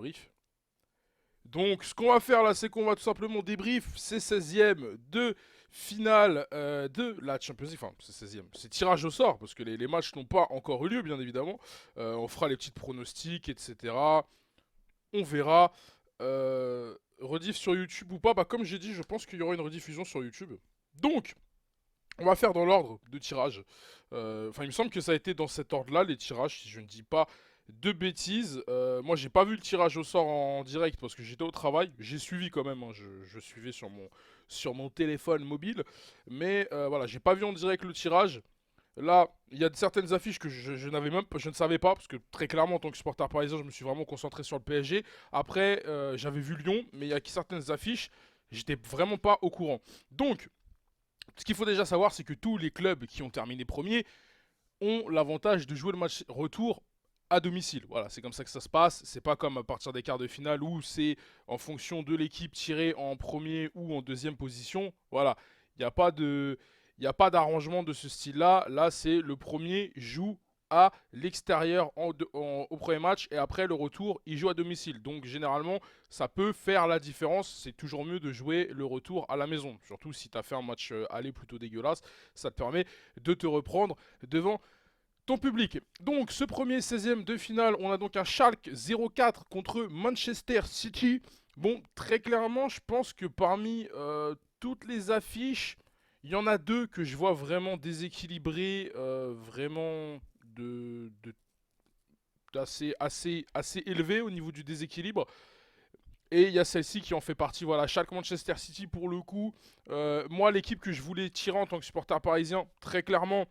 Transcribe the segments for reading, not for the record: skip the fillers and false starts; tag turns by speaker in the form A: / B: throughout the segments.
A: Brief. Donc, ce qu'on va faire là, c'est qu'on va tout simplement débrief ces 16e de finale de la Champions League. Enfin, c'est 16e. C'est tirage au sort, parce que les matchs n'ont pas encore eu lieu, bien évidemment. On fera les petites pronostics, etc. On verra. Rediff sur YouTube ou pas. Bah, comme j'ai dit, je pense qu'il y aura une rediffusion sur YouTube. Donc, on va faire dans l'ordre de tirage. Enfin, il me semble que ça a été dans cet ordre-là, les tirages, si je ne dis pas de bêtises. Moi, j'ai pas vu le tirage au sort en direct parce que j'étais au travail. J'ai suivi quand même, hein, je suivais sur mon téléphone mobile. Mais voilà, j'ai pas vu en direct le tirage. Là, il y a certaines affiches que je ne savais pas, parce que très clairement, en tant que supporter parisien, je me suis vraiment concentré sur le PSG. Après, j'avais vu Lyon, mais il y a certaines affiches, j'étais vraiment pas au courant. Donc, ce qu'il faut déjà savoir, c'est que tous les clubs qui ont terminé premiers ont l'avantage de jouer le match retour à domicile. Voilà, c'est comme ça que ça se passe. C'est pas comme à partir des quarts de finale où c'est en fonction de l'équipe tirée en premier ou en deuxième position. Voilà, il n'y a pas de, il n'y a pas d'arrangement de ce style-là. Là, c'est le premier joue à l'extérieur au premier match et après le retour, il joue à domicile. Donc généralement, ça peut faire la différence. C'est toujours mieux de jouer le retour à la maison. Surtout si tu as fait un match aller plutôt dégueulasse, ça te permet de te reprendre devant ton public. Donc ce premier 16e de finale, on a donc un Schalke 0-4 contre Manchester City. Bon, très clairement, je pense que parmi toutes les affiches, il y en a deux que je vois vraiment déséquilibrées, vraiment de assez élevé au niveau du déséquilibre. Et il y a celle-ci qui en fait partie. Voilà, Schalke Manchester City pour le coup. Moi, l'équipe que je voulais tirer en tant que supporter parisien, très clairement,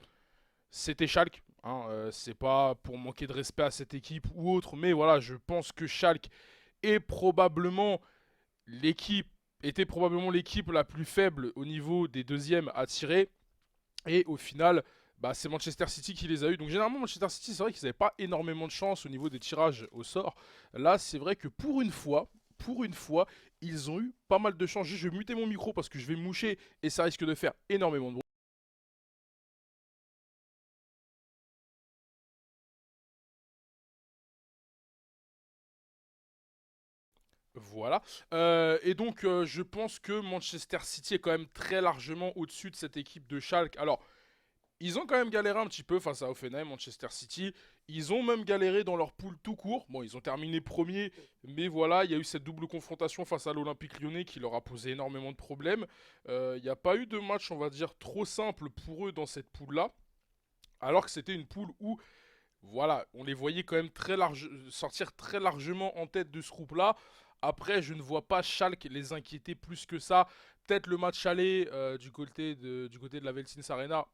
A: c'était Schalke. Hein, c'est pas pour manquer de respect à cette équipe ou autre, mais voilà, je pense que Schalke est probablement l'équipe était probablement l'équipe la plus faible au niveau des deuxièmes à tirer. Et au final, bah, c'est Manchester City qui les a eu. Donc généralement, Manchester City, c'est vrai qu'ils n'avaient pas énormément de chance au niveau des tirages au sort. Là, c'est vrai que pour une fois, ils ont eu pas mal de chance. Je vais muter mon micro parce que je vais me moucher et ça risque de faire énormément de bruit. Voilà. Et donc, je pense que Manchester City est quand même très largement au-dessus de cette équipe de Schalke. Alors, ils ont quand même galéré un petit peu face à Offenheim, Manchester City. Ils ont même galéré dans leur poule tout court. Bon, ils ont terminé premier, mais voilà, il y a eu cette double confrontation face à l'Olympique Lyonnais qui leur a posé énormément de problèmes. Il n'y a pas eu de match, on va dire, trop simple pour eux dans cette poule-là. Alors que c'était une poule où, voilà, on les voyait quand même sortir très largement en tête de ce groupe-là. Après, je ne vois pas Schalke les inquiéter plus que ça. Peut-être le match aller du côté de la Veltins Arena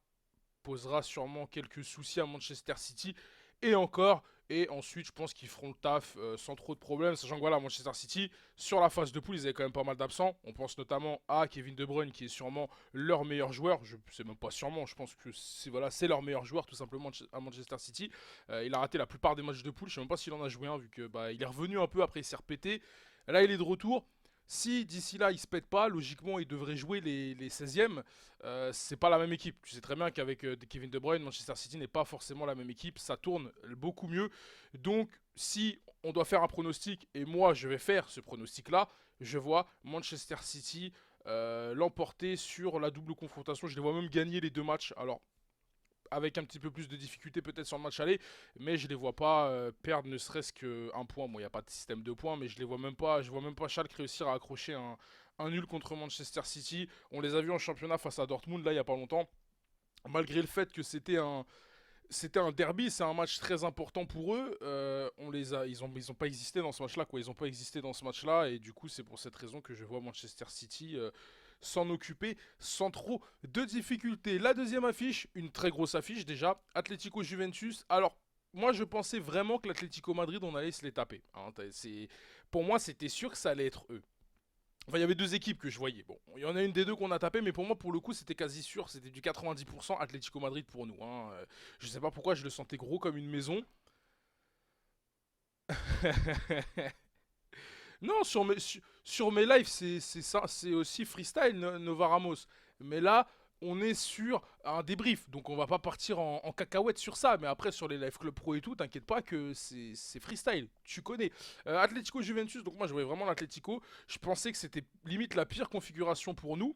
A: posera sûrement quelques soucis à Manchester City. Et encore, et ensuite, je pense qu'ils feront le taf sans trop de problèmes. Sachant que voilà, Manchester City, sur la phase de poule, ils avaient quand même pas mal d'absents. On pense notamment à Kevin De Bruyne, qui est sûrement leur meilleur joueur. Je sais même pas sûrement, je pense que c'est voilà, c'est leur meilleur joueur tout simplement à Manchester City. Il a raté la plupart des matchs de poule. Je sais même pas s'il en a joué un, vu que bah, il est revenu un peu après, il s'est repété. Là, il est de retour. Si d'ici là il se pète pas, logiquement il devrait jouer les 16e. C'est pas la même équipe. Tu sais très bien qu'avec Kevin De Bruyne, Manchester City n'est pas forcément la même équipe. Ça tourne beaucoup mieux. Donc, si on doit faire un pronostic, et moi je vais faire ce pronostic-là, je vois Manchester City l'emporter sur la double confrontation. Je les vois même gagner les deux matchs. Alors, avec un petit peu plus de difficulté peut-être sur le match aller, mais je les vois pas perdre ne serait-ce qu'un point. Bon, il n'y a pas de système de points, mais je les vois même pas. Je vois même pas Schalke réussir à accrocher un nul contre Manchester City. On les a vus en championnat face à Dortmund là il y a pas longtemps. Malgré le fait que c'était un derby, c'est un match très important pour eux. Ils ont pas existé dans ce match-là, quoi. Ils ont pas existé dans ce match-là, et du coup, c'est pour cette raison que je vois Manchester City s'en occuper sans trop de difficultés. La deuxième affiche, une très grosse affiche déjà, Atlético Juventus. Alors, moi, je pensais vraiment que l'Atlético Madrid, on allait se les taper. Hein. Pour moi, c'était sûr que ça allait être eux. Enfin, il y avait deux équipes que je voyais. Bon, il y en a une des deux qu'on a tapé, mais pour moi, pour le coup, c'était quasi sûr. C'était du 90% Atlético Madrid pour nous. Hein. Je sais pas pourquoi je le sentais gros comme une maison. Non, sur mes lives, c'est ça, c'est aussi freestyle Nova Ramos. Mais là, on est sur un débrief, donc on va pas partir en cacahuète sur ça, mais après sur les Live Club Pro et tout, t'inquiète pas que c'est freestyle, tu connais. Atlético Juventus, donc moi je voyais vraiment l'Atlético, je pensais que c'était limite la pire configuration pour nous.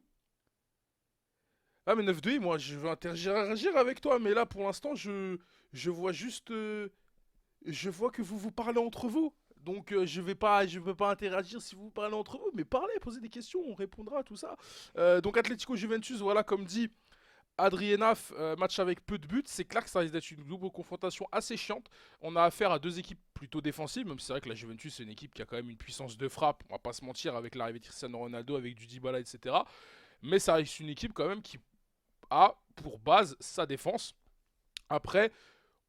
A: Ah mais 9-2, moi je veux interagir avec toi, mais là pour l'instant je vois juste... je vois que vous vous parlez entre vous. Donc je vais pas interagir si vous vous parlez entre vous, mais parlez, posez des questions, on répondra à tout ça. Donc Atlético Juventus, voilà comme dit Adrienaf, match avec peu de buts. C'est clair que ça risque d'être une double confrontation assez chiante. On a affaire à deux équipes plutôt défensives, même si c'est vrai que la Juventus c'est une équipe qui a quand même une puissance de frappe, on va pas se mentir, avec l'arrivée de Cristiano Ronaldo, avec du Dybala, etc. Mais ça reste une équipe quand même qui a pour base sa défense. Après,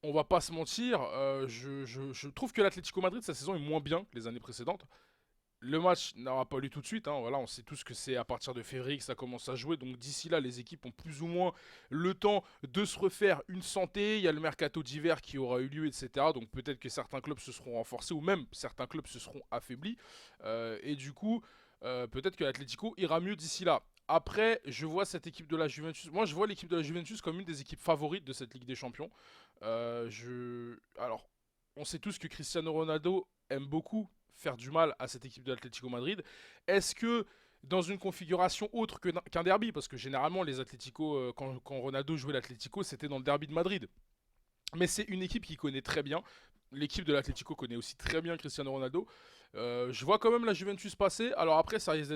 A: on va pas se mentir, je trouve que l'Atlético Madrid cette saison est moins bien que les années précédentes. Le match n'aura pas lieu tout de suite, hein, voilà, on sait tous que c'est à partir de février que ça commence à jouer, donc d'ici là les équipes ont plus ou moins le temps de se refaire une santé, il y a le mercato d'hiver qui aura eu lieu, etc. Donc peut-être que certains clubs se seront renforcés ou même certains clubs se seront affaiblis, et du coup peut-être que l'Atlético ira mieux d'ici là. Après, je vois cette équipe de la Juventus. Moi, je vois l'équipe de la Juventus comme une des équipes favorites de cette Ligue des Champions. Alors, on sait tous que Cristiano Ronaldo aime beaucoup faire du mal à cette équipe de l'Atlético Madrid. Est-ce que dans une configuration autre qu'un derby, parce que généralement les Atlético, quand Ronaldo jouait l'Atlético, c'était dans le derby de Madrid. Mais c'est une équipe qui connaît très bien. L'équipe de l'Atlético connaît aussi très bien Cristiano Ronaldo. Je vois quand même la Juventus passer. Alors après, ça risque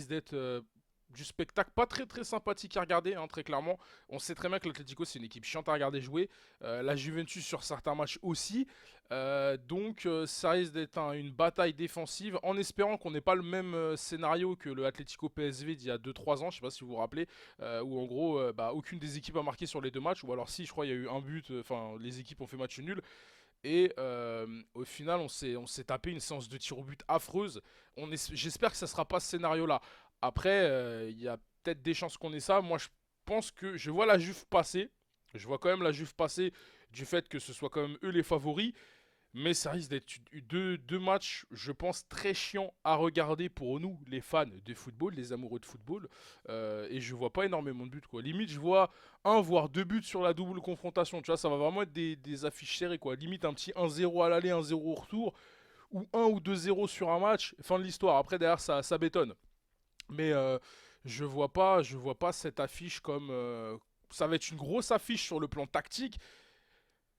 A: d'être du spectacle pas très très sympathique à regarder, hein, très clairement. On sait très bien que l'Atlético c'est une équipe chiante à regarder jouer. La Juventus sur certains matchs aussi. Donc ça risque d'être une bataille défensive en espérant qu'on n'ait pas le même scénario que le Atlético PSV d'il y a 2-3 ans, je sais pas si vous vous rappelez, où en gros aucune des équipes a marqué sur les deux matchs, ou alors si je crois il y a eu un but, enfin les équipes ont fait match nul. Et au final, on s'est tapé une séance de tir au but affreuse. J'espère que ça sera pas ce scénario-là. Après, il y a peut-être des chances qu'on ait ça. Moi, je pense que je vois la Juve passer. Je vois quand même la Juve passer du fait que ce soit quand même eux les favoris. Mais ça risque d'être deux matchs, je pense, très chiants à regarder pour nous, les fans de football, les amoureux de football. Et je vois pas énormément de buts, quoi. Limite, je vois un, voire deux buts sur la double confrontation. Tu vois, ça va vraiment être des affiches serrées, quoi. Limite, un petit 1-0 à l'aller, 1-0 au retour. Ou 1 ou 2-0 sur un match. Fin de l'histoire. Après, derrière, ça bétonne. Mais je vois pas cette affiche comme... ça va être une grosse affiche sur le plan tactique.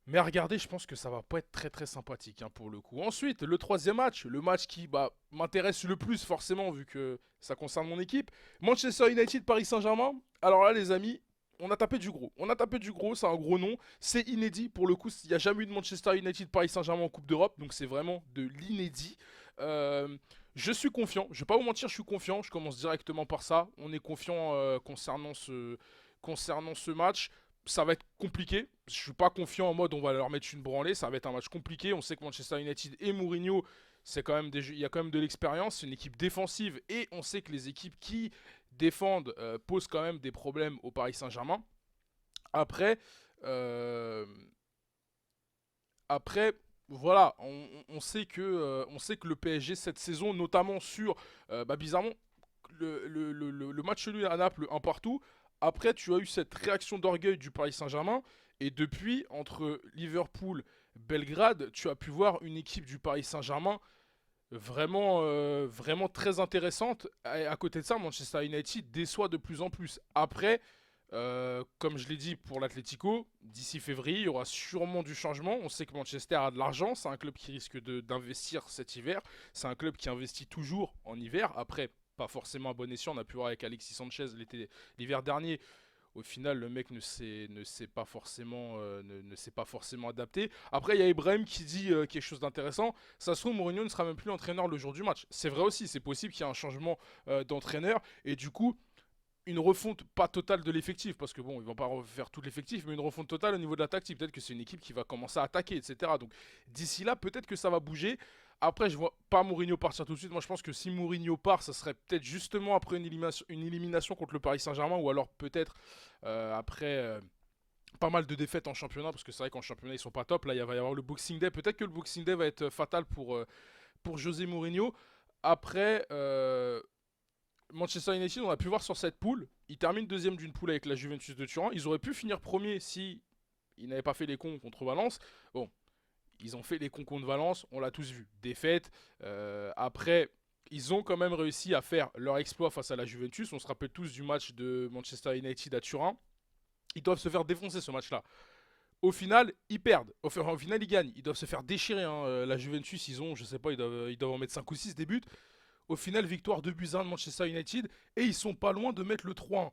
A: Mais à regarder, je pense que ça va pas être très très sympathique, hein, pour le coup. Ensuite, le troisième match, le match qui m'intéresse le plus forcément vu que ça concerne mon équipe, Manchester United Paris Saint-Germain. Alors là les amis, on a tapé du gros. On a tapé du gros, c'est un gros nom. C'est inédit pour le coup, il n'y a jamais eu de Manchester United Paris Saint-Germain en Coupe d'Europe, donc c'est vraiment de l'inédit. Je suis confiant, je vais pas vous mentir, je suis confiant, je commence directement par ça. On est confiant concernant ce match. Ça va être compliqué. Je suis pas confiant en mode on va leur mettre une branlée. Ça va être un match compliqué. On sait que Manchester United et Mourinho, c'est quand même il y a quand même de l'expérience. C'est une équipe défensive et on sait que les équipes qui défendent posent quand même des problèmes au Paris Saint-Germain. Après, euh, après, voilà, on sait que le PSG cette saison, notamment sur, bizarrement, le match nul à Naples, un partout. Après, tu as eu cette réaction d'orgueil du Paris Saint-Germain. Et depuis, entre Liverpool, Belgrade, tu as pu voir une équipe du Paris Saint-Germain vraiment très intéressante. Et à côté de ça, Manchester United déçoit de plus en plus. Après, comme je l'ai dit pour l'Atlético, d'ici février, il y aura sûrement du changement. On sait que Manchester a de l'argent, c'est un club qui risque d'investir cet hiver. C'est un club qui investit toujours en hiver. Après, pas forcément à bon escient, on a pu voir avec Alexis Sanchez l'hiver dernier. Au final, le mec ne s'est pas forcément, ne s'est pas forcément adapté. Après, il y a Ibrahim qui dit quelque chose d'intéressant. Ça se trouve, Mourinho ne sera même plus l'entraîneur le jour du match. C'est vrai aussi, c'est possible qu'il y ait un changement d'entraîneur. Et du coup, une refonte pas totale de l'effectif, parce que bon, ils vont pas refaire tout l'effectif, mais une refonte totale au niveau de la tactique. Peut-être que c'est une équipe qui va commencer à attaquer, etc. Donc d'ici là, peut-être que ça va bouger. Après, je vois pas Mourinho partir tout de suite. Moi, je pense que si Mourinho part, ça serait peut-être justement après une élimination contre le Paris Saint-Germain, ou alors peut-être après pas mal de défaites en championnat, parce que c'est vrai qu'en championnat, ils sont pas top. Là, il va y avoir le Boxing Day. Peut-être que le Boxing Day va être fatal pour José Mourinho. Après, Manchester United, on a pu voir sur cette poule, ils terminent deuxième d'une poule avec la Juventus de Turin. Ils auraient pu finir premier si ils n'avaient pas fait les cons contre Valence. Bon, ils ont fait les cons contre Valence, on l'a tous vu. Défaite. Après, ils ont quand même réussi à faire leur exploit face à la Juventus. On se rappelle tous du match de Manchester United à Turin. Ils doivent se faire défoncer ce match-là. Au final, ils perdent. Au final, ils gagnent. Ils doivent se faire déchirer. Hein. La Juventus, ils ont, je sais pas, ils doivent en mettre 5 ou 6 des buts. Au final, victoire 2-1 de Manchester United. Et ils sont pas loin de mettre le 3-1.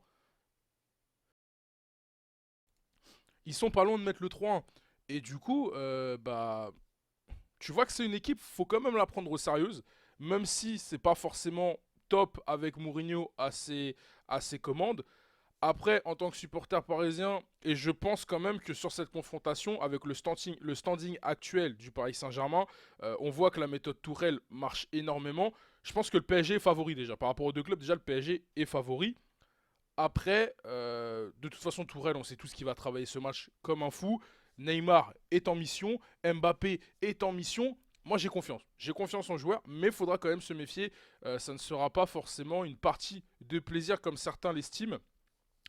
A: Ils sont pas loin de mettre le 3-1. Et du coup, tu vois que c'est une équipe, faut quand même la prendre au sérieux. Même si c'est pas forcément top avec Mourinho à ses commandes. Après, en tant que supporter parisien, et je pense quand même que sur cette confrontation, avec le standing actuel du Paris Saint-Germain, on voit que la méthode Tourelle marche énormément. Je pense que le PSG est favori déjà. Par rapport aux deux clubs, déjà le PSG est favori. Après, de toute façon, Tourelle, on sait tous qu'il va travailler ce match comme un fou. Neymar est en mission, Mbappé est en mission. Moi, j'ai confiance. J'ai confiance en joueur, mais il faudra quand même se méfier. Ça ne sera pas forcément une partie de plaisir comme certains l'estiment.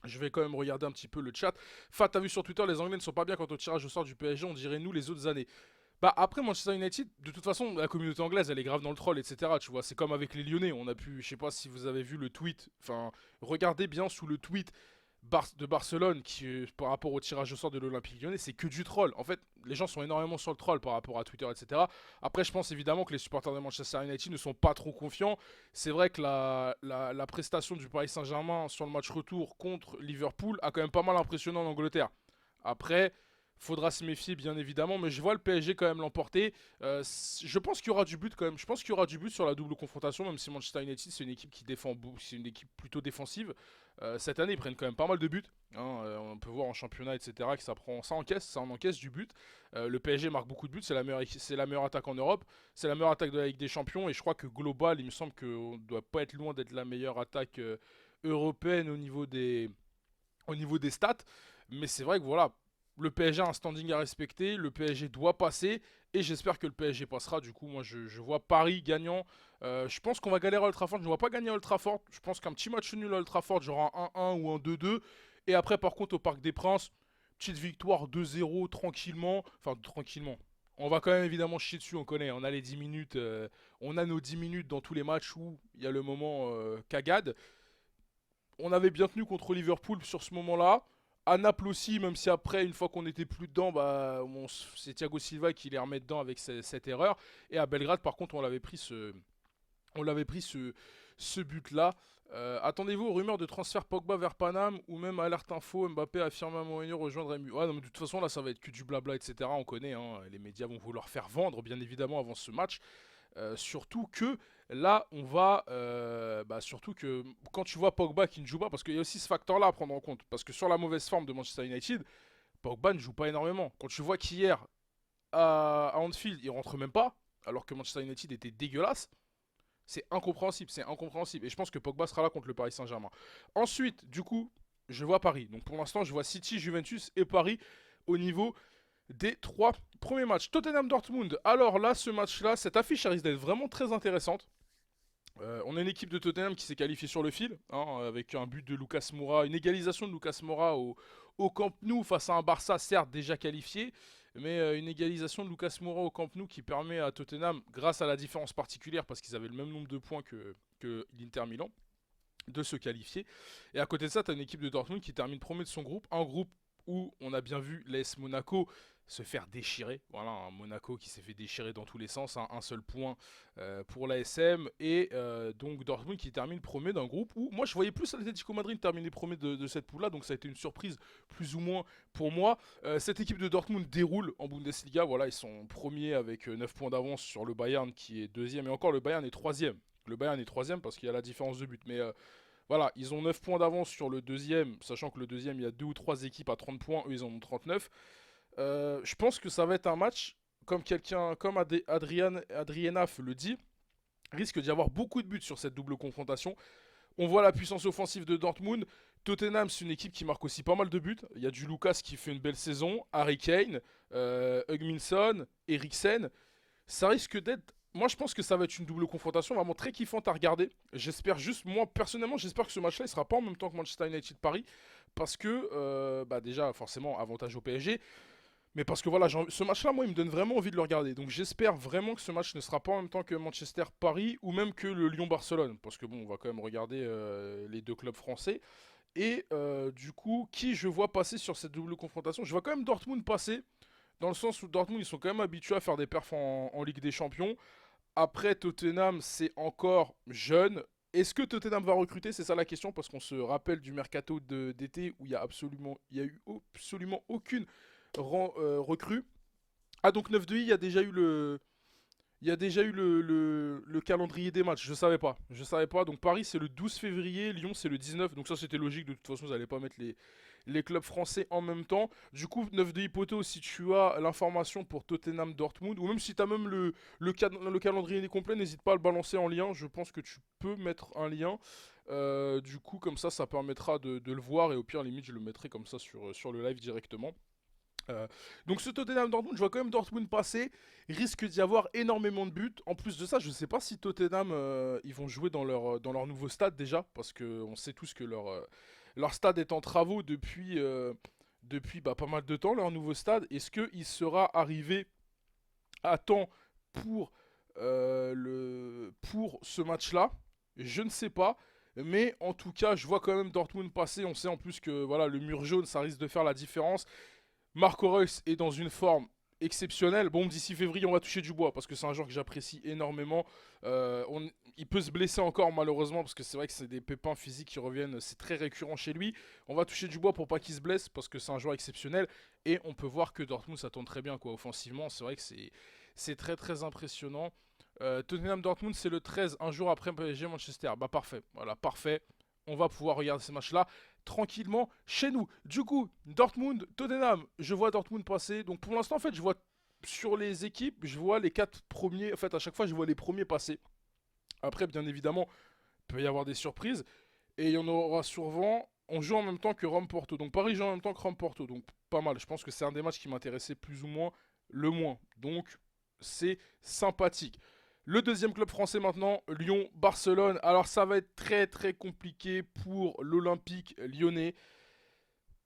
A: Je vais quand même regarder un petit peu le chat. Fat, t'as vu sur Twitter, les Anglais ne sont pas bien quant au tirage au sort du PSG, on dirait nous les autres années. Bah après Manchester United, de toute façon, la communauté anglaise, elle est grave dans le troll, etc. Tu vois, c'est comme avec les Lyonnais, on a pu, je sais pas si vous avez vu le tweet, enfin, regardez bien sous le tweet de Barcelone qui, par rapport au tirage au sort de l'Olympique Lyonnais, c'est que du troll. En fait, les gens sont énormément sur le troll par rapport à Twitter, etc. Après, je pense évidemment que les supporters de Manchester United ne sont pas trop confiants. C'est vrai que la prestation du Paris Saint-Germain sur le match retour contre Liverpool a quand même pas mal impressionné en Angleterre. Après, faudra se méfier bien évidemment, mais je vois le PSG quand même l'emporter. Je pense qu'il y aura du but quand même. Je pense qu'il y aura du but sur la double confrontation, même si Manchester United c'est une équipe qui défend, c'est une équipe plutôt défensive. Cette année ils prennent quand même pas mal de buts. Hein. On peut voir en championnat etc. que ça en encaisse du but. Le PSG marque beaucoup de buts, c'est la meilleure attaque en Europe, c'est la meilleure attaque de la Ligue des Champions et je crois que global il me semble qu'on ne doit pas être loin d'être la meilleure attaque européenne au niveau des stats. Mais c'est vrai que voilà, le PSG a un standing à respecter, le PSG doit passer, et j'espère que le PSG passera. Du coup, moi, je vois Paris gagnant. Je pense qu'on va galérer à Old Trafford. Je ne vois pas gagner à Old Trafford. Je pense qu'un petit match nul à Old Trafford, genre un 1-1 ou un 2-2. Et après, par contre, au Parc des Princes, petite victoire 2-0 tranquillement. Enfin, tranquillement. On va quand même évidemment chier dessus, on connaît. On a les 10 minutes. On a nos 10 minutes dans tous les matchs où il y a le moment cagade. On avait bien tenu contre Liverpool sur ce moment-là. À Naples aussi, même si après, une fois qu'on était plus dedans, c'est Thiago Silva qui les remet dedans avec cette erreur. Et à Belgrade, par contre, on l'avait pris ce but-là. Attendez-vous aux rumeurs de transfert Pogba vers Paname ou même alerte info, Mbappé affirme à Mourinho rejoindre MU. Ouais, non, mais de toute façon, là, ça va être que du blabla, etc. On connaît, hein, les médias vont vouloir faire vendre, bien évidemment, avant ce match. Surtout que là, surtout que quand tu vois Pogba qui ne joue pas, parce qu'il y a aussi ce facteur-là à prendre en compte. Parce que sur la mauvaise forme de Manchester United, Pogba ne joue pas énormément. Quand tu vois qu'hier, à Anfield, il rentre même pas, alors que Manchester United était dégueulasse, c'est incompréhensible, c'est incompréhensible. Et je pense que Pogba sera là contre le Paris Saint-Germain. Ensuite, du coup, je vois Paris. Donc pour l'instant, je vois City, Juventus et Paris au niveau des 3 premiers matchs. Tottenham-Dortmund. Alors là, ce match-là, cette affiche risque d'être vraiment très intéressante. On a une équipe de Tottenham qui s'est qualifiée sur le fil, hein, avec un but de Lucas Moura, une égalisation de Lucas Moura au Camp Nou face à un Barça certes déjà qualifié, mais une égalisation de Lucas Moura au Camp Nou qui permet à Tottenham, grâce à la différence particulière, parce qu'ils avaient le même nombre de points que l'Inter Milan, de se qualifier. Et à côté de ça, tu as une équipe de Dortmund qui termine premier de son groupe, un groupe où on a bien vu l'AS Monaco se faire déchirer. Voilà, un Monaco qui s'est fait déchirer dans tous les sens, hein, un seul point pour l'ASM. Et donc Dortmund qui termine premier d'un groupe où moi je voyais plus l'Atlético Madrid terminer premier de cette poule-là, donc ça a été une surprise plus ou moins pour moi. Cette équipe de Dortmund déroule en Bundesliga, voilà, ils sont premiers avec 9 points d'avance sur le Bayern qui est deuxième, et encore le Bayern est troisième. Le Bayern est troisième parce qu'il y a la différence de but, mais voilà, ils ont 9 points d'avance sur le deuxième, sachant que le deuxième, il y a 2 ou 3 équipes à 30 points, eux ils en ont 39. Je pense que ça va être un match, comme Adrianaf le dit, risque d'y avoir beaucoup de buts sur cette double confrontation. On voit la puissance offensive de Dortmund. Tottenham, c'est une équipe qui marque aussi pas mal de buts. Il y a du Lucas qui fait une belle saison, Harry Kane, Hugminson, Eriksen. Ça risque d'être Moi, je pense que ça va être une double confrontation vraiment très kiffante à regarder. J'espère juste, moi personnellement, j'espère que ce match-là, il sera pas en même temps que Manchester United Paris. Parce que, bah déjà, forcément, avantage au PSG. Mais parce que voilà, ce match-là, moi, il me donne vraiment envie de le regarder. Donc j'espère vraiment que ce match ne sera pas en même temps que Manchester Paris ou même que le Lyon-Barcelone. Parce que bon, on va quand même regarder les deux clubs français. Et du coup, qui je vois passer sur cette double confrontation? Je vois quand même Dortmund passer. Dans le sens où Dortmund, ils sont quand même habitués à faire des perfs en Ligue des Champions. Après, Tottenham, c'est encore jeune. Est-ce que Tottenham va recruter? C'est ça la question, parce qu'on se rappelle du mercato d'été où il y a eu absolument aucune recrue. Ah, donc 9 de i, il y a déjà eu le calendrier des matchs. Je savais pas. Je savais pas. Donc Paris, c'est le 12 février, Lyon, c'est le 19. Donc ça, c'était logique. De toute façon, vous n'allez pas mettre les clubs français en même temps. Du coup, 9 de Hypoto, si tu as l'information pour Tottenham Dortmund, ou même si tu as même le calendrier complet, n'hésite pas à le balancer en lien. Je pense que tu peux mettre un lien. Du coup, comme ça permettra de le voir. Et au pire, limite, je le mettrai comme ça sur le live directement. Euh, donc ce Tottenham Dortmund, je vois quand même Dortmund passer. Il risque d'y avoir énormément de buts. En plus de ça, je ne sais pas si Tottenham ils vont jouer dans leur nouveau stade déjà, parce qu'on sait tous que leur stade est en travaux depuis pas mal de temps, leur nouveau stade. Est-ce qu'il sera arrivé à temps pour, pour ce match-là? Je ne sais pas. Mais en tout cas, je vois quand même Dortmund passer. On sait en plus que voilà, le mur jaune, ça risque de faire la différence. Marco Reus est dans une forme exceptionnelle. Bon, d'ici février, on va toucher du bois parce que c'est un joueur que j'apprécie énormément. Il peut se blesser encore malheureusement parce que c'est vrai que c'est des pépins physiques qui reviennent, c'est très récurrent chez lui. On va toucher du bois pour pas qu'il se blesse parce que c'est un joueur exceptionnel et on peut voir que Dortmund ça tourne très bien quoi offensivement. C'est vrai que c'est très très impressionnant. Tottenham Dortmund c'est le 13, un jour après PSG Manchester. Bah parfait, voilà parfait. On va pouvoir regarder ces matchs-là tranquillement chez nous. Du coup, Dortmund, Tottenham, je vois Dortmund passer. Donc pour l'instant, en fait, je vois sur les équipes, je vois les 4 premiers. En fait, à chaque fois, je vois les premiers passer. Après, bien évidemment, il peut y avoir des surprises. Et il y en aura souvent. On joue en même temps que Rome-Porto. Donc Paris joue en même temps que Rome-Porto. Donc pas mal. Je pense que c'est un des matchs qui m'intéressait plus ou moins le moins. Donc c'est sympathique. Le deuxième club français maintenant, Lyon-Barcelone. Alors ça va être très très compliqué pour l'Olympique lyonnais.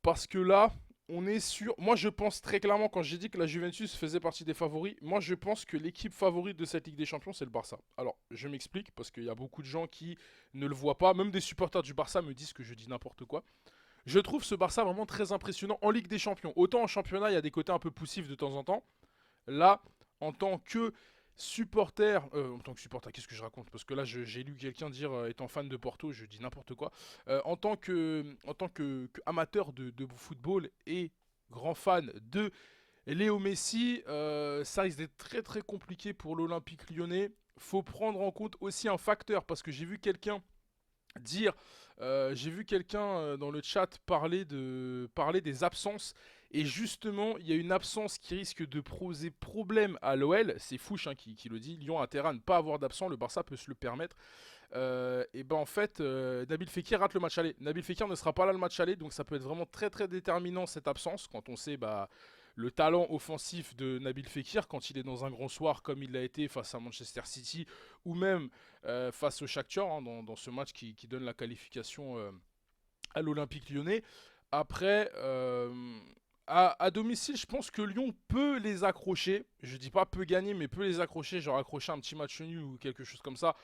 A: Parce que là, on est sûr. Moi je pense très clairement, quand j'ai dit que la Juventus faisait partie des favoris, moi je pense que l'équipe favorite de cette Ligue des Champions, c'est le Barça. Alors je m'explique, parce qu'il y a beaucoup de gens qui ne le voient pas. Même des supporters du Barça me disent que je dis n'importe quoi. Je trouve ce Barça vraiment très impressionnant en Ligue des Champions. Autant en championnat, il y a des côtés un peu poussifs de temps en temps. Là, en tant que en tant que supporter, qu'est-ce que je raconte? Parce que là, j'ai lu quelqu'un dire, étant fan de Porto, je dis n'importe quoi. En tant que amateur de football et grand fan de Léo Messi, ça risque d'être très très compliqué pour l'Olympique lyonnais. Faut prendre en compte aussi un facteur, parce que dire, j'ai vu quelqu'un dans le chat parler des absences. Et justement, il y a une absence qui risque de poser problème à l'OL. C'est Fouche qui le dit. Lyon a intérêt à ne pas avoir d'absent. Le Barça peut se le permettre. Et ben en fait, Nabil Fekir rate le match aller. Nabil Fekir ne sera pas là le match aller. Donc ça peut être vraiment très très déterminant cette absence. Quand on sait le talent offensif de Nabil Fekir quand il est dans un grand soir comme il l'a été face à Manchester City ou même face au Shakhtar dans ce match qui donne la qualification à l'Olympique lyonnais. Après, à domicile, je pense que Lyon peut les accrocher. Je dis pas peut gagner, mais peut les accrocher. Genre accrocher un petit match nul ou quelque chose comme ça.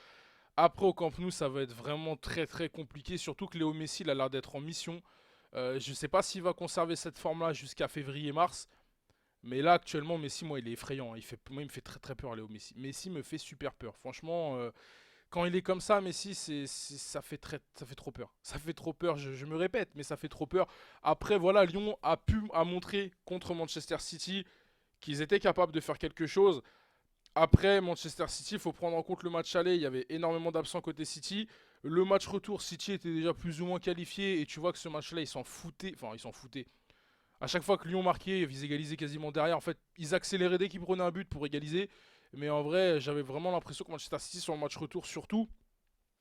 A: Après, au Camp Nou, ça va être vraiment très très compliqué. Surtout que Léo Messi il a l'air d'être en mission. Je sais pas s'il va conserver cette forme-là jusqu'à février-mars. Mais là, actuellement, Messi, moi, il est effrayant. Moi, il me fait très très peur, Léo Messi. Messi me fait super peur. Franchement, quand il est comme ça, Messi, ça fait trop peur. Ça fait trop peur, je me répète, mais ça fait trop peur. Après, voilà, Lyon a montré contre Manchester City qu'ils étaient capables de faire quelque chose. Après, Manchester City, il faut prendre en compte le match aller. Il y avait énormément d'absents côté City. Le match retour, City était déjà plus ou moins qualifié. Et tu vois que ce match-là, ils s'en foutaient. Enfin, ils s'en foutaient. À chaque fois que Lyon marquait, ils égalisaient quasiment derrière. En fait, ils accéléraient dès qu'ils prenaient un but pour égaliser. Mais en vrai, j'avais vraiment l'impression que Manchester City, sur le match retour surtout,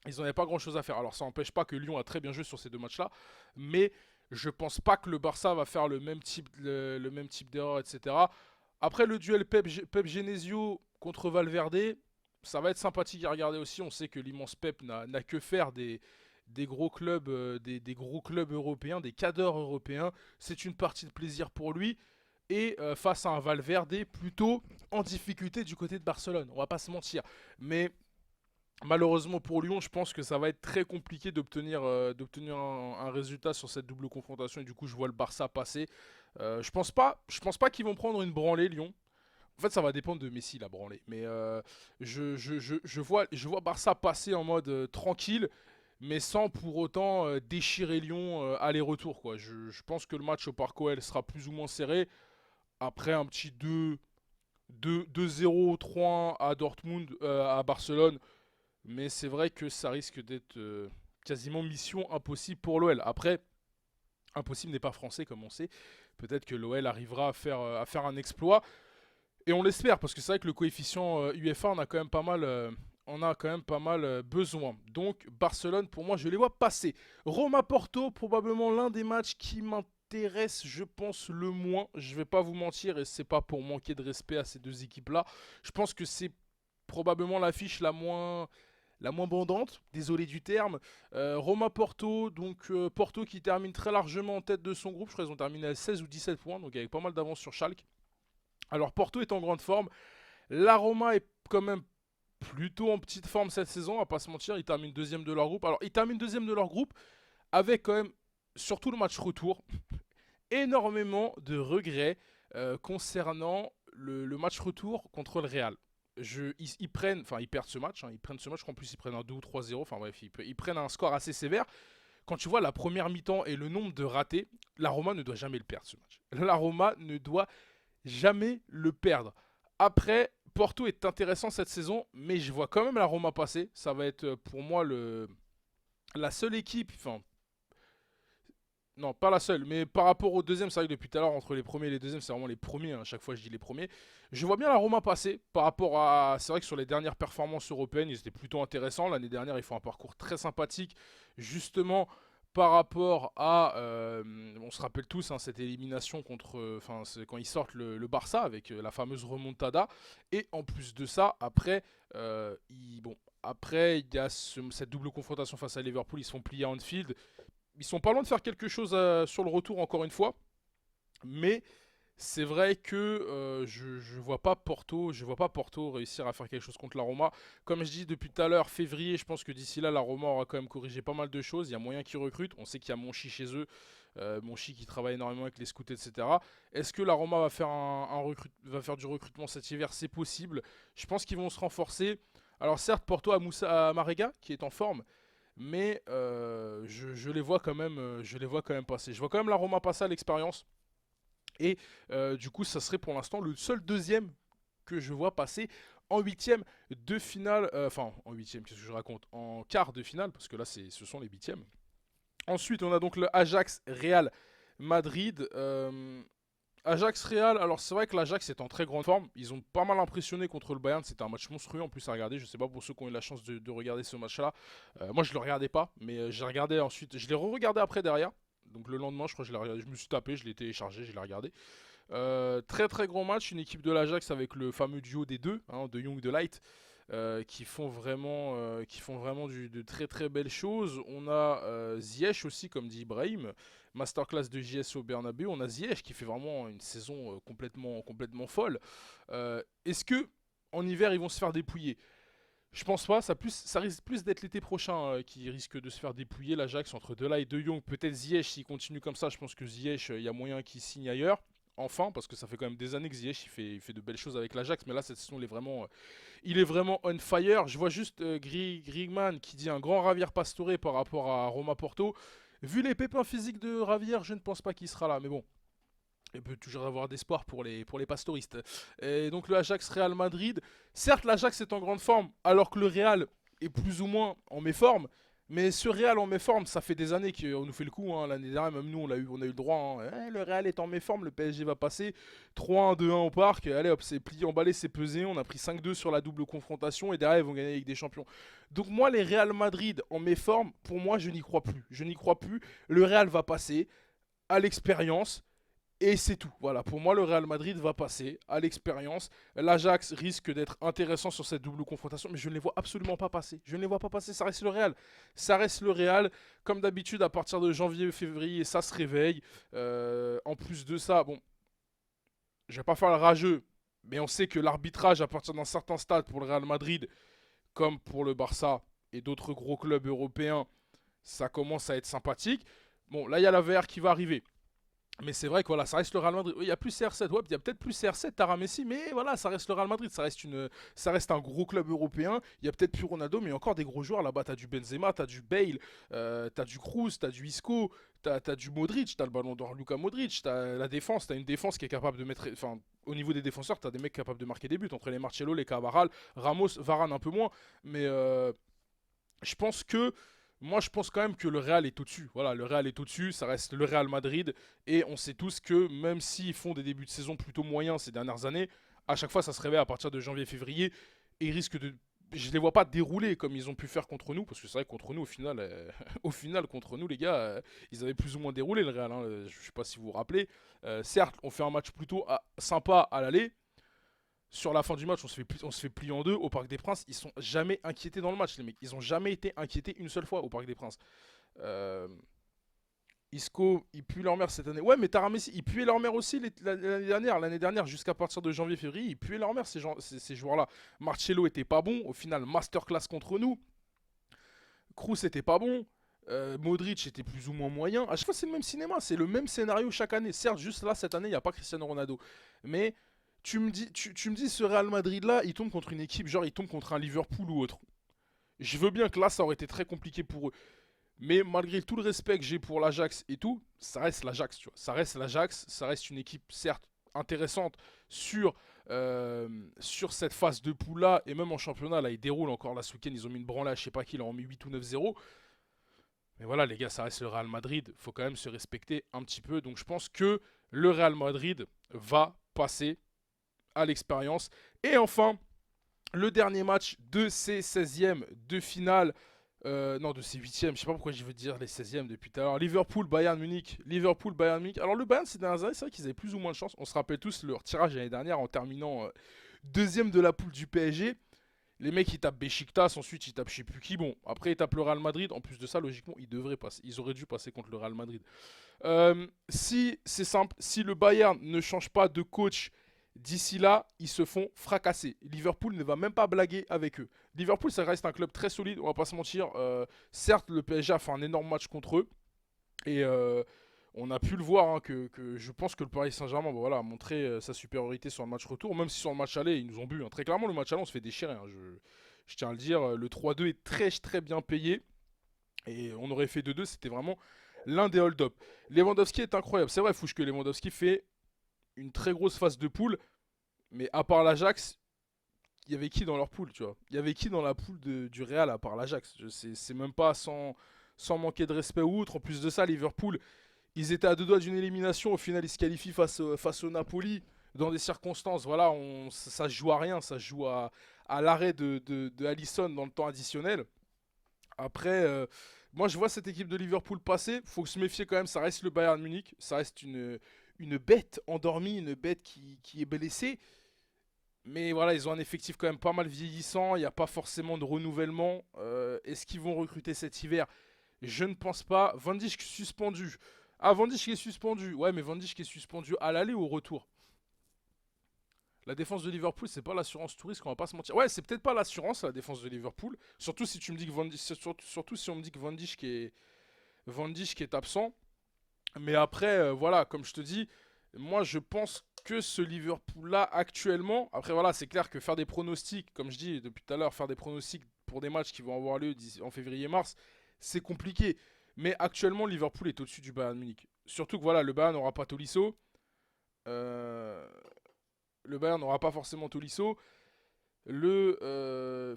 A: ils n'avaient pas grand-chose à faire. Alors ça n'empêche pas que Lyon a très bien joué sur ces deux matchs-là. Mais je pense pas que le Barça va faire le même type d'erreur, etc. Après le duel Pep Genesio contre Valverde, ça va être sympathique à regarder aussi. On sait que l'immense Pep n'a que faire des gros clubs, des gros clubs européens, des cadors européens. C'est une partie de plaisir pour lui. Et face à un Valverde plutôt en difficulté du côté de Barcelone. On va pas se mentir. Mais malheureusement pour Lyon, je pense que ça va être très compliqué d'obtenir un résultat sur cette double confrontation. Et du coup, je vois le Barça passer. Je pense pas qu'ils vont prendre une branlée, Lyon. En fait, ça va dépendre de Messi, la branlée. Mais je vois Barça passer en mode tranquille, mais sans pour autant déchirer Lyon aller-retour, quoi. Je pense que le match au Parc OL sera plus ou moins serré. Après un petit 2-0, 3-1 à Dortmund, à Barcelone. Mais c'est vrai que ça risque d'être quasiment mission impossible pour l'OL. Après, impossible n'est pas français, comme on sait. Peut-être que l'OL arrivera à faire un exploit. Et on l'espère, parce que c'est vrai que le coefficient UEFA, on a quand même pas mal besoin. Donc Barcelone, pour moi, je les vois passer. Roma-Porto, probablement l'un des matchs qui m'intéresse, je pense, le moins. Je vais pas vous mentir, et c'est pas pour manquer de respect à ces deux équipes-là. Je pense que c'est probablement l'affiche la moins bandante, désolé du terme. Roma-Porto, donc Porto qui termine très largement en tête de son groupe. Je crois qu'ils ont terminé à 16 ou 17 points, donc avec pas mal d'avance sur Schalke. Alors Porto est en grande forme. La Roma est quand même plutôt en petite forme cette saison, on va pas se mentir. Ils terminent deuxième de leur groupe. Alors ils terminent deuxième de leur groupe avec quand même, surtout le match retour, énormément de regrets concernant le match retour contre le Real. Ils perdent ce match, ils prennent ce match, qu'en plus ils prennent un 2 ou 3-0, enfin bref, ils prennent un score assez sévère. Quand tu vois la première mi-temps et le nombre de ratés, la Roma ne doit jamais le perdre ce match. La Roma ne doit jamais le perdre. Après, Porto est intéressant cette saison, mais je vois quand même la Roma passer. Ça va être pour moi la seule équipe, enfin, non, pas la seule, mais par rapport au deuxième, c'est vrai que depuis tout à l'heure, entre les premiers et les deuxièmes, c'est vraiment les premiers, à chaque fois je dis les premiers. Je vois bien la Roma passer par rapport à. C'est vrai que sur les dernières performances européennes, ils étaient plutôt intéressants. L'année dernière, ils font un parcours très sympathique, justement par rapport à. On se rappelle tous cette élimination contre. Enfin, c'est quand ils sortent le Barça avec la fameuse remontada. Et en plus de ça, après, après, il y a cette double confrontation face à Liverpool, ils se font plier à Anfield. Ils sont pas loin de faire quelque chose sur le retour encore une fois, mais c'est vrai que je vois pas Porto réussir à faire quelque chose contre la Roma. Comme je dis depuis tout à l'heure, février, je pense que d'ici là, la Roma aura quand même corrigé pas mal de choses. Il y a moyen qu'ils recrutent. On sait qu'il y a Monchi chez eux, Monchi qui travaille énormément avec les scouts, etc. Est-ce que la Roma va faire du recrutement cet hiver? C'est possible. Je pense qu'ils vont se renforcer. Alors certes, Porto a Marega qui est en forme, mais je les vois quand même passer. Je vois quand même la Roma passer à l'expérience. Et du coup, ça serait pour l'instant le seul deuxième que je vois passer en huitième de finale. Enfin, en huitième, qu'est-ce que je raconte? En quart de finale, parce que là, ce sont les huitièmes. Ensuite, on a donc le Ajax Real Madrid. Ajax Real, alors c'est vrai que l'Ajax est en très grande forme. Ils ont pas mal impressionné contre le Bayern. C'était un match monstrueux en plus à regarder. Je sais pas pour ceux qui ont eu la chance de regarder ce match-là. Moi, je le regardais pas, mais j'ai regardé ensuite. Je l'ai re-regardé après derrière. Donc le lendemain, je crois que je l'ai regardé. Je me suis tapé, je l'ai téléchargé, je l'ai regardé. Très très grand match. Une équipe de l'Ajax avec le fameux duo des deux, de Jong de Light. Qui font vraiment de très très belles choses. On a Ziyech aussi, comme dit Ibrahim, masterclass de JS au Bernabeu. On a Ziyech qui fait vraiment une saison complètement folle. Est-ce que en hiver ils vont se faire dépouiller? Je pense pas, ça risque plus d'être l'été prochain qui risque de se faire dépouiller l'Ajax entre Delay et De Jong. Peut-être Ziyech s'il continue comme ça, je pense que Ziyech, il y a moyen qu'il signe ailleurs. Enfin, parce que ça fait quand même des années que Ziyech il fait de belles choses avec l'Ajax, mais là cette saison il est vraiment on fire. Je vois juste Griezmann qui dit un grand Javier Pastore par rapport à Roma Porto. Vu les pépins physiques de Javier, je ne pense pas qu'il sera là, mais bon. Il peut toujours avoir d'espoir pour les pastoristes. Et donc le Ajax Real Madrid. Certes, l'Ajax est en grande forme, alors que le Real est plus ou moins en méforme. Mais ce Real en méforme, ça fait des années qu'on nous fait le coup. L'année dernière, même nous, on a eu le droit. Le Real est en méforme, le PSG va passer. 3-1, 2-1 au parc. Allez hop, c'est plié, emballé, c'est pesé. On a pris 5-2 sur la double confrontation. Et derrière, ils vont gagner avec des champions. Donc moi, les Real Madrid en méforme, pour moi, je n'y crois plus. Je n'y crois plus. Le Real va passer à l'expérience. Et c'est tout. Voilà, pour moi, le Real Madrid va passer à l'expérience. L'Ajax risque d'être intéressant sur cette double confrontation, mais je ne les vois absolument pas passer. Je ne les vois pas passer, ça reste le Real. Ça reste le Real. Comme d'habitude, à partir de janvier-février, ça se réveille. En plus de ça, bon, je vais pas faire le rageux, mais on sait que l'arbitrage, à partir d'un certain stade pour le Real Madrid, comme pour le Barça et d'autres gros clubs européens, ça commence à être sympathique. Bon, là, il y a la VR qui va arriver. Mais c'est vrai que voilà, ça reste le Real Madrid. Oui, il y a plus CR7, ouais, il y a peut-être plus CR7, Tara Messi, mais voilà, ça reste le Real Madrid, ça reste un gros club européen. Il y a peut-être plus Ronaldo, mais il y a encore des gros joueurs là-bas. T'as du Benzema, t'as du Bale, t'as du Kroos, t'as du Isco, t'as du Modric, t'as le Ballon d'Or Luka Modric, t'as la défense, t'as une défense qui est capable de mettre, enfin, au niveau des défenseurs, t'as des mecs capables de marquer des buts entre les Marcelo, les Cavaral, Ramos, Varane un peu moins, mais je pense que moi, je pense quand même que le Real est au-dessus. Voilà, le Real est au-dessus, ça reste le Real Madrid. Et on sait tous que même s'ils font des débuts de saison plutôt moyens ces dernières années, à chaque fois, ça se réveille à partir de janvier-février. Et ils risquent de. Je ne les vois pas dérouler comme ils ont pu faire contre nous. Parce que c'est vrai que contre nous, au final, au final contre nous, les gars, ils avaient plus ou moins déroulé le Real. Hein. Je ne sais pas si vous vous rappelez. Certes, on fait un match plutôt sympa à l'aller. Sur la fin du match, on se fait plier en deux. Au Parc des Princes, ils sont jamais inquiétés dans le match, les mecs. Ils ont jamais été inquiétés une seule fois au Parc des Princes. Euh, Isco, ils puent leur mère cette année. Ouais, mais Taramessi, ils puaient leur mère aussi l'année dernière, jusqu'à partir de janvier-février, ils puaient leur mère, ces joueurs-là. Marcelo était pas bon, au final, masterclass contre nous. Kroos était pas bon. Modric était plus ou moins moyen. À chaque fois, c'est le même cinéma, c'est le même scénario chaque année. Certes, juste là, cette année, il n'y a pas Cristiano Ronaldo. Mais tu me dis, ce Real Madrid-là, il tombe contre une équipe, genre il tombe contre un Liverpool ou autre. Je veux bien que là, ça aurait été très compliqué pour eux. Mais malgré tout le respect que j'ai pour l'Ajax et tout, ça reste l'Ajax, tu vois. Ça reste l'Ajax, ça reste une équipe, certes, intéressante sur, sur cette phase de poule-là. Et même en championnat, là, ils déroulent encore là ce week-end. Ils ont mis une branlée à je sais pas qui, ils ont mis 8 ou 9-0. Mais voilà, les gars, ça reste le Real Madrid. Faut quand même se respecter un petit peu. Donc je pense que le Real Madrid va passer à l'expérience. Et enfin, le dernier match de ces 16e de finale. Non, de ces 8e. Je sais pas pourquoi je veux dire les 16e depuis tout à l'heure. Liverpool-Bayern Munich. Liverpool-Bayern Munich. Alors, le Bayern, ces dernières années, c'est vrai qu'ils avaient plus ou moins de chance. On se rappelle tous leur tirage l'année dernière en terminant deuxième de la poule du PSG. Les mecs, ils tapent Besiktas, ensuite ils tapent je sais plus qui. Bon, après ils tapent le Real Madrid. En plus de ça, logiquement, ils devraient passer. Ils auraient dû passer contre le Real Madrid. Si c'est simple, si le Bayern ne change pas de coach d'ici là, ils se font fracasser. Liverpool ne va même pas blaguer avec eux. Liverpool, ça reste un club très solide, on va pas se mentir. Certes, le PSG a fait un énorme match contre eux. Et on a pu le voir, hein, que je pense que le Paris Saint-Germain voilà, a montré sa supériorité sur le match retour. Même si sur le match aller, ils nous ont bu. Hein. Très clairement, le match aller, on se fait déchirer. Hein. Je tiens à le dire, le 3-2 est très très bien payé. Et on aurait fait 2-2, c'était vraiment l'un des hold-up. Lewandowski est incroyable. C'est vrai, Fouche, que Lewandowski fait une très grosse phase de poule. Mais à part l'Ajax, il y avait qui dans leur poule, tu vois? Il y avait qui dans la poule du Real à part l'Ajax? C'est même pas sans manquer de respect ou autre. En plus de ça, Liverpool, ils étaient à deux doigts d'une élimination. Au final, ils se qualifient face au Napoli dans des circonstances. Voilà, ça se joue à rien. Ça se joue à l'arrêt de Alisson dans le temps additionnel. Après, moi, je vois cette équipe de Liverpool passer. Faut se méfier quand même. Ça reste le Bayern Munich. Ça reste une bête endormie, une bête qui est blessée. Mais voilà, ils ont un effectif quand même pas mal vieillissant. Il n'y a pas forcément de renouvellement. Est-ce qu'ils vont recruter cet hiver? Je ne pense pas. Van Dijk suspendu. Ah, Van Dijk est suspendu. Ouais, mais Van Dijk est suspendu à l'aller ou au retour? La défense de Liverpool, c'est pas l'assurance touriste, on va pas se mentir. Ouais, c'est peut-être pas l'assurance, la défense de Liverpool. Surtout si tu me dis que surtout si on me dit que Van Dijk est absent. Mais après, voilà, comme je te dis, moi je pense que ce Liverpool-là, actuellement, après voilà, c'est clair que faire des pronostics, comme je dis depuis tout à l'heure, faire des pronostics pour des matchs qui vont avoir lieu en février-mars, c'est compliqué. Mais actuellement, Liverpool est au-dessus du Bayern Munich. Surtout que voilà, le Bayern n'aura pas Tolisso. Euh, le Bayern n'aura pas forcément Tolisso. T'as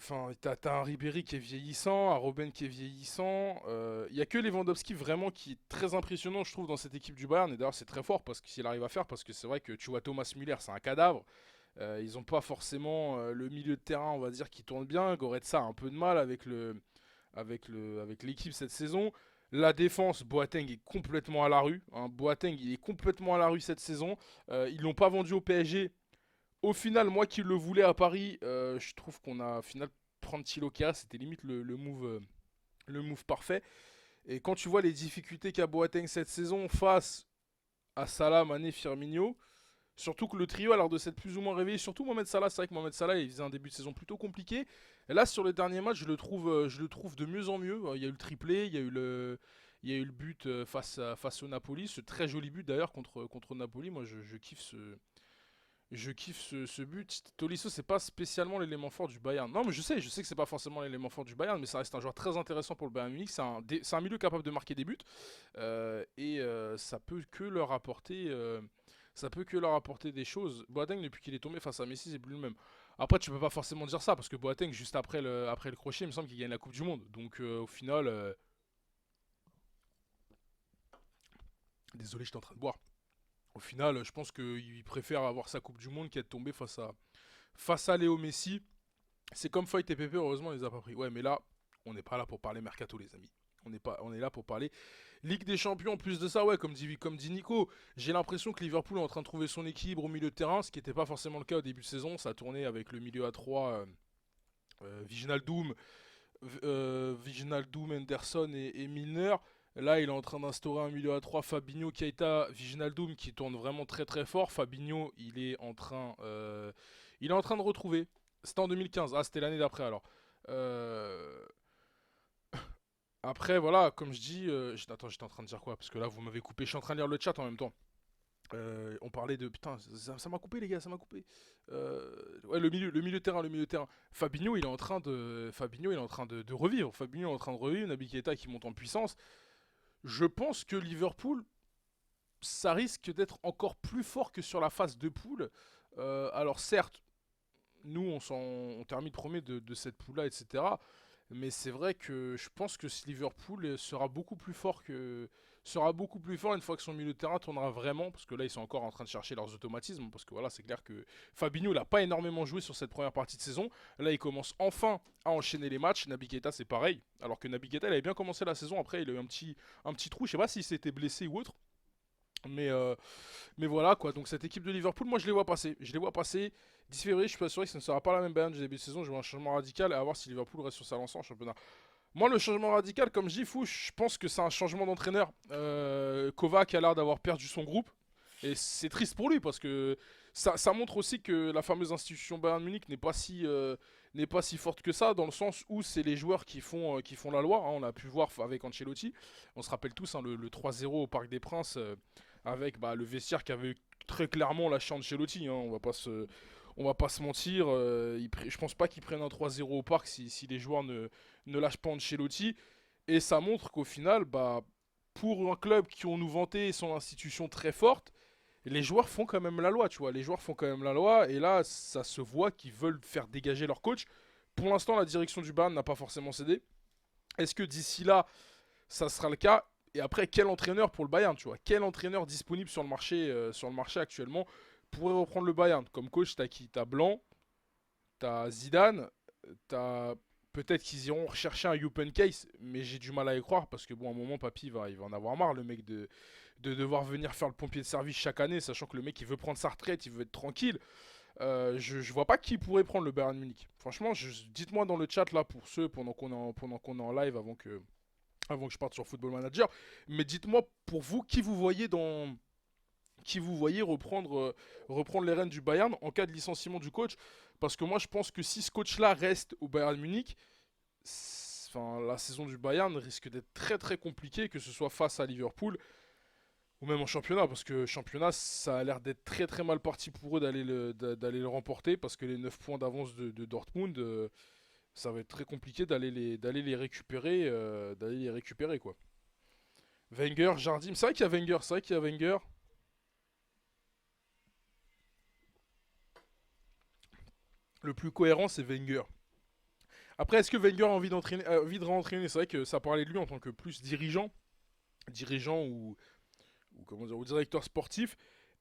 A: un Ribéry qui est vieillissant, un Robben qui est vieillissant. Il y a que Lewandowski vraiment qui est très impressionnant, je trouve, dans cette équipe du Bayern. Et d'ailleurs, c'est très fort parce que s'il arrive à faire, parce que c'est vrai que tu vois Thomas Müller, c'est un cadavre. Ils n'ont pas forcément le milieu de terrain, on va dire, qui tourne bien. Goretzka a un peu de mal avec l'équipe cette saison. La défense, Boateng est complètement à la rue. Hein. Boateng, il est complètement à la rue cette saison. Ils l'ont pas vendu au PSG. Au final, moi qui le voulais à Paris, je trouve qu'on a au final prendre Thilo Kehrer, c'était limite le move parfait. Et quand tu vois les difficultés qu'a Boateng cette saison face à Salah, Mané, Firmino, surtout que le trio a l'air de s'être plus ou moins réveillé, surtout Mohamed Salah, c'est vrai que Mohamed Salah il faisait un début de saison plutôt compliqué. Et là sur le dernier match, je le trouve de mieux en mieux. Il y a eu le triplé, il y a eu le but face au Napoli, ce très joli but d'ailleurs contre Napoli. Moi je kiffe ce but. Tolisso, c'est pas spécialement l'élément fort du Bayern. Non, mais je sais que c'est pas forcément l'élément fort du Bayern, mais ça reste un joueur très intéressant pour le Bayern Munich. C'est un milieu capable de marquer des buts ça peut que leur apporter, des choses. Boateng, depuis qu'il est tombé face à Messi, c'est plus le même. Après, tu peux pas forcément dire ça parce que Boateng, juste après le crochet, il me semble qu'il gagne la Coupe du Monde. Donc, au final, désolé, j'étais en train de boire. Au final, je pense qu'il préfère avoir sa Coupe du Monde qu'être tombé face à Léo Messi. C'est comme Fight et Pepe, heureusement, il les a pas pris. Ouais, mais là, on n'est pas là pour parler Mercato, les amis. On est là pour parler Ligue des Champions. En plus de ça, ouais, comme dit Nico, j'ai l'impression que Liverpool est en train de trouver son équilibre au milieu de terrain, ce qui n'était pas forcément le cas au début de saison. Ça a tourné avec le milieu à 3, Viginaldoum, Henderson et Milner. Là, il est en train d'instaurer un milieu à 3, Fabinho, Keita, Viginaldoum qui tourne vraiment très très fort. Fabinho, il est en train de retrouver. C'était en 2015. Ah, c'était l'année d'après alors. Euh, Après, voilà, comme je dis, attends, j'étais en train de dire quoi? Parce que là, vous m'avez coupé. Je suis en train de lire le chat en même temps. On parlait de putain, ça m'a coupé les gars, ça m'a coupé. Ouais, le milieu de terrain, le milieu de terrain. Fabinho, il est en train de revivre. Fabinho est en train de revivre. Naby Keita qui monte en puissance. Je pense que Liverpool, ça risque d'être encore plus fort que sur la phase de poule. Alors certes, nous on termine premier de cette poule-là, etc. Mais c'est vrai que je pense que si Liverpool sera beaucoup plus fort une fois que son milieu de terrain tournera vraiment, parce que là ils sont encore en train de chercher leurs automatismes, parce que voilà c'est clair que Fabinho n'a pas énormément joué sur cette première partie de saison, là il commence enfin à enchaîner les matchs. Naby Keita c'est pareil, alors que Naby Keita il avait bien commencé la saison, après il a eu un petit trou, je sais pas s'il s'était blessé ou autre, mais, euh, mais voilà quoi, donc cette équipe de Liverpool, moi je les vois passer. Je les vois passer. 10 février, je suis pas sûr que ce ne sera pas la même Bayern du début de saison. Je vois un changement radical et à voir si Liverpool reste sur sa lancée en championnat. Moi, le changement radical, comme je dis, fou, je pense que c'est un changement d'entraîneur. Kovac a l'air d'avoir perdu son groupe. Et c'est triste pour lui parce que ça montre aussi que la fameuse institution Bayern Munich n'est pas si forte que ça, dans le sens où c'est les joueurs qui font la loi. Hein. On a pu voir avec Ancelotti. On se rappelle tous hein, le 3-0 au Parc des Princes avec le vestiaire qui avait très clairement lâché Ancelotti. Hein. On va pas se mentir. Je pense pas qu'ils prennent un 3-0 au Parc si les joueurs ne lâchent pas Ancelotti. Et ça montre qu'au final, pour un club qui ont nous vanté son institution très forte, les joueurs font quand même la loi, tu vois. Les joueurs font quand même la loi, et là, ça se voit qu'ils veulent faire dégager leur coach. Pour l'instant, la direction du Bayern n'a pas forcément cédé. Est-ce que d'ici là, ça sera le cas? Et après, quel entraîneur pour le Bayern, tu vois? Quel entraîneur disponible sur le marché actuellement pourrait reprendre le Bayern? Comme coach, t'as qui? T'as Blanc, t'as Zidane, t'as... Peut-être qu'ils iront rechercher un Juppen Case, mais j'ai du mal à y croire parce que bon, à un moment, Papy il va en avoir marre, le mec, de devoir venir faire le pompier de service chaque année, sachant que le mec il veut prendre sa retraite, il veut être tranquille. Je vois pas qui pourrait prendre le Bayern Munich. Franchement, dites-moi dans le chat là pour ceux pendant qu'on est en live avant que je parte sur Football Manager. Mais dites-moi pour vous qui vous voyez reprendre les rênes du Bayern en cas de licenciement du coach. Parce que moi je pense que si ce coach-là reste au Bayern Munich, enfin, la saison du Bayern risque d'être très très compliquée, que ce soit face à Liverpool ou même en championnat, parce que championnat, ça a l'air d'être très très mal parti pour eux d'aller le remporter, parce que les 9 points d'avance de Dortmund, ça va être très compliqué d'aller les récupérer quoi. Wenger, Jardim, c'est vrai qu'il y a Wenger, c'est vrai qu'il y a Wenger. Le plus cohérent, c'est Wenger. Après, est-ce que Wenger a envie de réentraîner? C'est vrai que ça parlait de lui en tant que plus dirigeant ou comment dire, ou directeur sportif.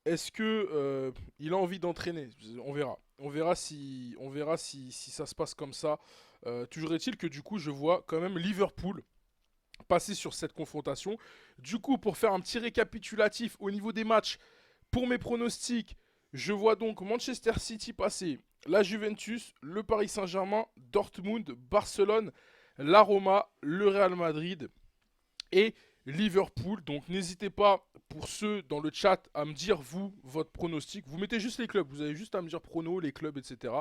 A: Est-ce que il a envie d'entraîner? On verra. On verra si ça se passe comme ça. Toujours est-il que du coup, je vois quand même Liverpool passer sur cette confrontation. Du coup, pour faire un petit récapitulatif au niveau des matchs, pour mes pronostics, je vois donc Manchester City passer, la Juventus, le Paris Saint-Germain, Dortmund, Barcelone, la Roma, le Real Madrid et Liverpool. Donc n'hésitez pas, pour ceux dans le chat, à me dire, vous, votre pronostic. Vous mettez juste les clubs, vous avez juste à me dire prono, les clubs, etc.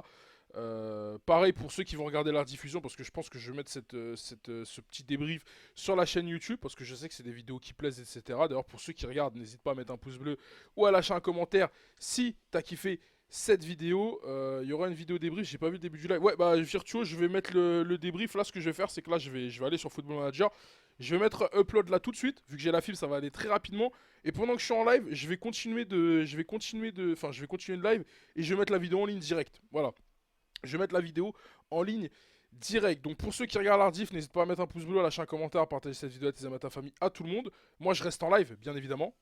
A: Pareil pour ceux qui vont regarder la diffusion, parce que je pense que je vais mettre ce petit débrief sur la chaîne YouTube, parce que je sais que c'est des vidéos qui plaisent, etc. D'ailleurs, pour ceux qui regardent, n'hésite pas à mettre un pouce bleu ou à lâcher un commentaire si t'as kiffé cette vidéo. Il y aura une vidéo débrief, j'ai pas vu le début du live. Ouais, bah Virtuo, je vais mettre le débrief. Là, ce que je vais faire, c'est que là, je vais aller sur Football Manager. Je vais mettre upload là tout de suite, vu que j'ai la fibre, ça va aller très rapidement. Et pendant que je suis en live, je vais continuer de live et je vais mettre la vidéo en ligne direct. Voilà. Je vais mettre la vidéo en ligne direct. Donc pour ceux qui regardent l'Ardif, n'hésite pas à mettre un pouce bleu, à lâcher un commentaire, à partager cette vidéo à tes amis, à ta famille, à tout le monde. Moi je reste en live, bien évidemment.